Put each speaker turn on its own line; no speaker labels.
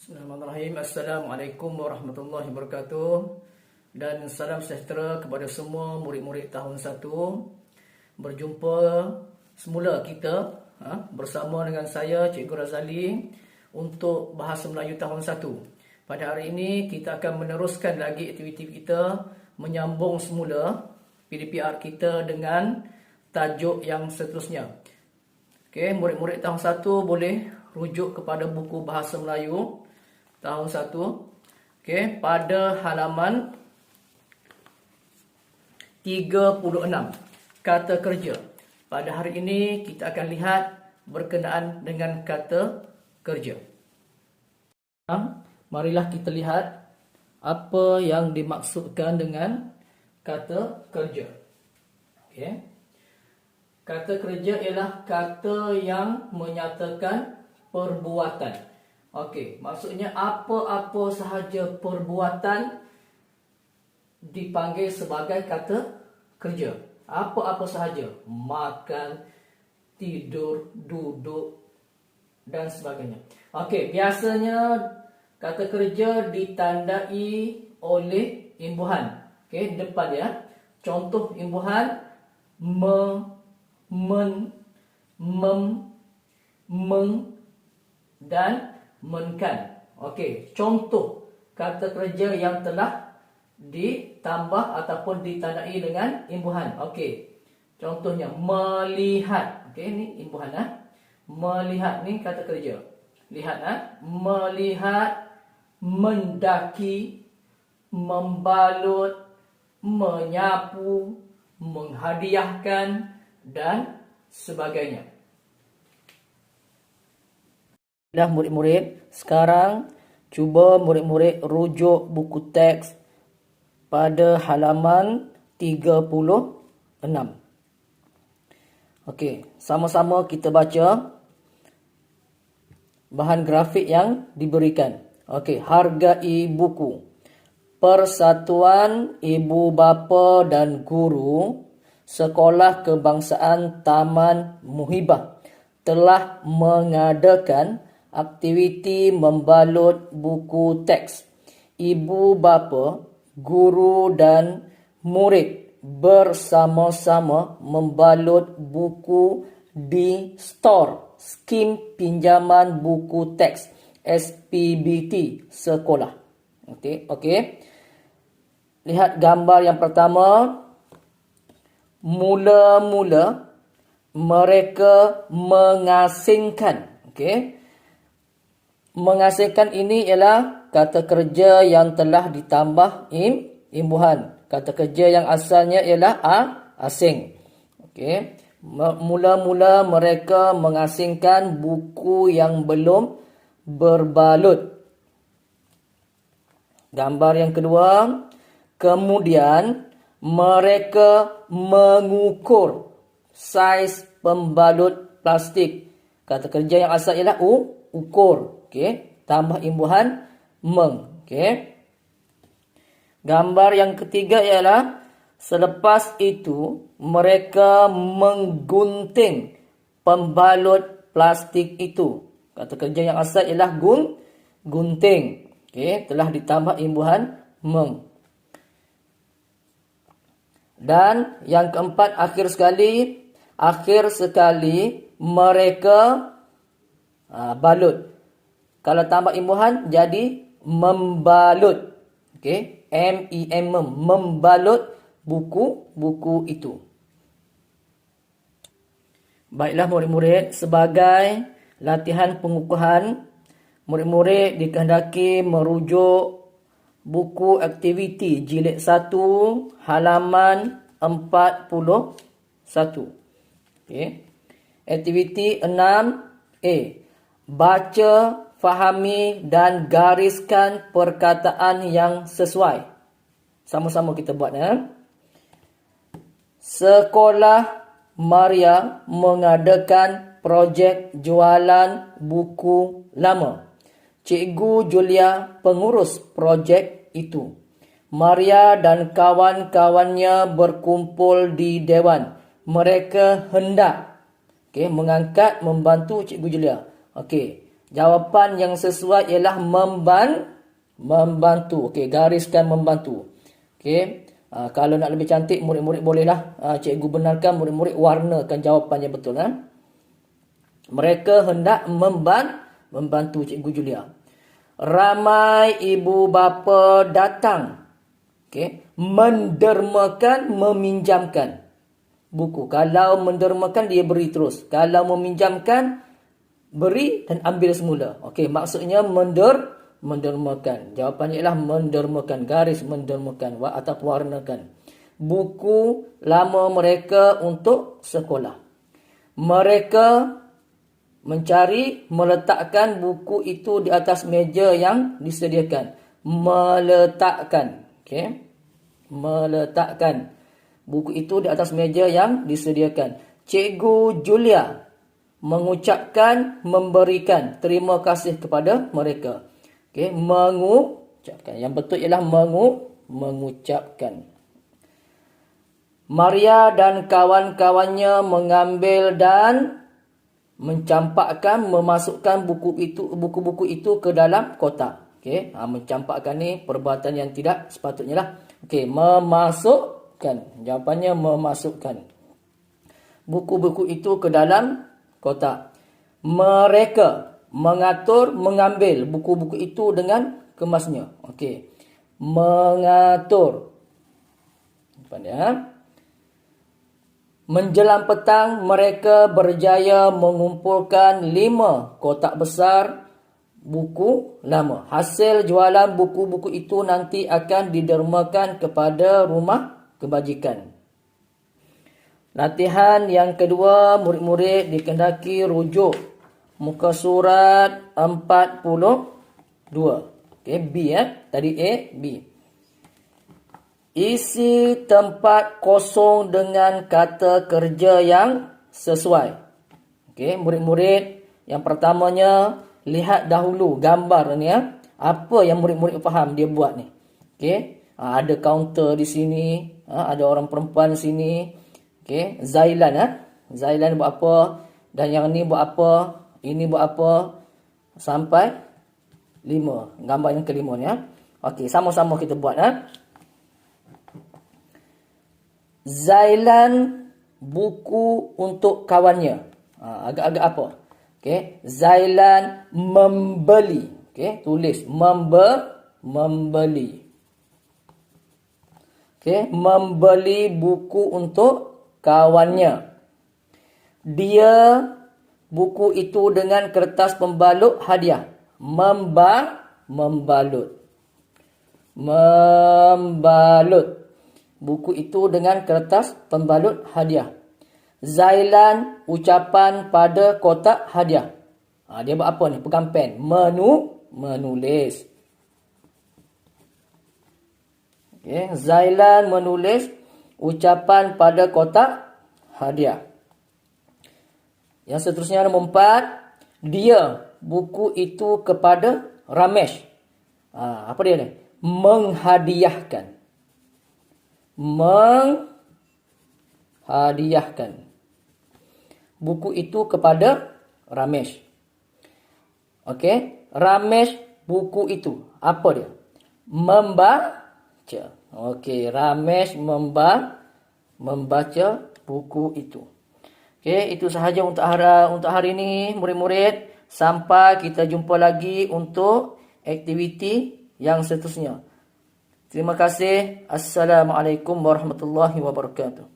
Bismillahirrahmanirrahim. Assalamualaikum warahmatullahi wabarakatuh. Dan salam sejahtera kepada semua murid-murid tahun 1. Berjumpa semula kita bersama dengan saya, Cikgu Razali, untuk Bahasa Melayu tahun 1. Pada hari ini kita akan meneruskan lagi aktiviti kita, menyambung semula PDPR kita dengan tajuk yang seterusnya. Okey, murid-murid tahun 1 boleh rujuk kepada buku Bahasa Melayu tahun 1. Okey, pada halaman 36, kata kerja. Pada hari ini kita akan lihat berkenaan dengan kata kerja. Marilah kita lihat apa yang dimaksudkan dengan kata kerja. Okey. Kata kerja ialah kata yang menyatakan perbuatan. Okey, maksudnya apa-apa sahaja perbuatan dipanggil sebagai kata kerja. Apa-apa sahaja, makan, tidur, duduk dan sebagainya. Okey, biasanya kata kerja ditandai oleh imbuhan. Okey, depan dia. Contoh imbuhan men, mem, meng dan menkan. Okey, contoh kata kerja yang telah ditambah ataupun ditandai dengan imbuhan. Okey, contohnya melihat. Okey, ni imbuhan Melihat ni kata kerja. Lihat melihat, mendaki, membalut, menyapu, menghadiahkan dan sebagainya. Dah murid-murid, sekarang cuba murid-murid rujuk buku teks pada halaman 36. Okey, sama-sama kita baca bahan grafik yang diberikan. Okey, hargai buku. Persatuan Ibu Bapa dan Guru Sekolah Kebangsaan Taman Muhibah telah mengadakan aktiviti membalut buku teks. Ibu bapa, guru dan murid bersama-sama membalut buku di store Skim Pinjaman Buku Teks SPBT sekolah. Okey. Lihat gambar yang pertama. Mula-mula mereka mengasingkan. Okey. Mengasingkan ini ialah kata kerja yang telah ditambah imbuhan. Kata kerja yang asalnya ialah asing. Okey. Mula-mula mereka mengasingkan buku yang belum berbalut. Gambar yang kedua. Kemudian mereka mengukur saiz pembalut plastik. Kata kerja yang asal ialah ukur. Okey, tambah imbuhan meng. Okey. Gambar yang ketiga ialah selepas itu mereka menggunting pembalut plastik itu. Kata kerja yang asal ialah gunting. Okey, telah ditambah imbuhan meng. Dan yang keempat, akhir sekali mereka balut. Kalau tambah imbuhan jadi membalut. Okey, M-E-M, membalut buku itu. Baiklah murid-murid, sebagai latihan pengukuhan, murid-murid dikehendaki merujuk buku aktiviti jilid 1 halaman 41. Okey. Aktiviti 6A. Baca, fahami dan gariskan perkataan yang sesuai. Sama-sama kita buat Sekolah Maria mengadakan projek jualan buku lama. Cikgu Julia pengurus projek itu. Maria dan kawan-kawannya berkumpul di dewan. Mereka hendak mengangkat membantu Cikgu Julia. Okey. Jawapan yang sesuai ialah membantu. Okey, gariskan membantu. Okey. Kalau nak lebih cantik, murid-murid bolehlah cikgu benarkan murid-murid warnakan jawapan yang betul. Mereka hendak membantu Cikgu Julia. Ramai ibu bapa datang. Okey, mendermakan, meminjamkan buku. Kalau mendermakan, dia beri terus. Kalau meminjamkan, beri dan ambil semula. Okey, maksudnya mendermakan. Jawapannya ialah mendermakan, garis mendermakan atau warnakan. Buku lama mereka untuk sekolah. Mereka mencari, meletakkan buku itu di atas meja yang disediakan. Meletakkan. Okey. Meletakkan buku itu di atas meja yang disediakan. Cikgu Julia mengucapkan, memberikan terima kasih kepada mereka. Okey, mengucapkan. Yang betul ialah mengucapkan. Maria dan kawan-kawannya mengambil dan mencampakkan, memasukkan buku-buku itu ke dalam kotak. Okey, mencampakkan ni perbuatan yang tidak sepatutnya lah. Okey, memasukkan. Jawapannya memasukkan buku-buku itu ke dalam kotak. Mereka mengatur, mengambil buku-buku itu dengan kemasnya. Okey. Mengatur. Menjelang petang, mereka berjaya mengumpulkan 5 kotak besar buku lama. Hasil jualan buku-buku itu nanti akan didermakan kepada rumah kebajikan. Latihan yang kedua, murid-murid dikehendaki rujuk muka surat 42. Okey, B tadi A, B. Isi tempat kosong dengan kata kerja yang sesuai. Okey, murid-murid, yang pertamanya lihat dahulu gambar ni Apa yang murid-murid faham dia buat ni. Okey, ada kaunter di sini, ada orang perempuan di sini. Okey, Zailan Zailan buat apa, dan yang ni buat apa, ini buat apa, sampai 5. Gambar yang kelima ni Okey, sama-sama kita buat Zailan buku untuk kawannya. Agak-agak apa? Okey, Zailan membeli. Okey, tulis membeli. Okey, membeli buku untuk kawannya. Dia buku itu dengan kertas pembalut hadiah. Membalut. Buku itu dengan kertas pembalut hadiah. Zailan ucapan pada kotak hadiah. Dia buat apa ni? Pegang pen. Menulis. Okay. Zailan menulis ucapan pada kotak hadiah. Yang seterusnya nombor 4. Dia buku itu kepada Ramesh. Apa dia ni? Menghadiahkan. Buku itu kepada Ramesh. Okey, Ramesh buku itu. Apa dia? Membaca. Okey, Ramesh membaca buku itu. Okey, itu sahaja untuk hari ini murid-murid. Sampai kita jumpa lagi untuk aktiviti yang seterusnya. Terima kasih. Assalamualaikum warahmatullahi wabarakatuh.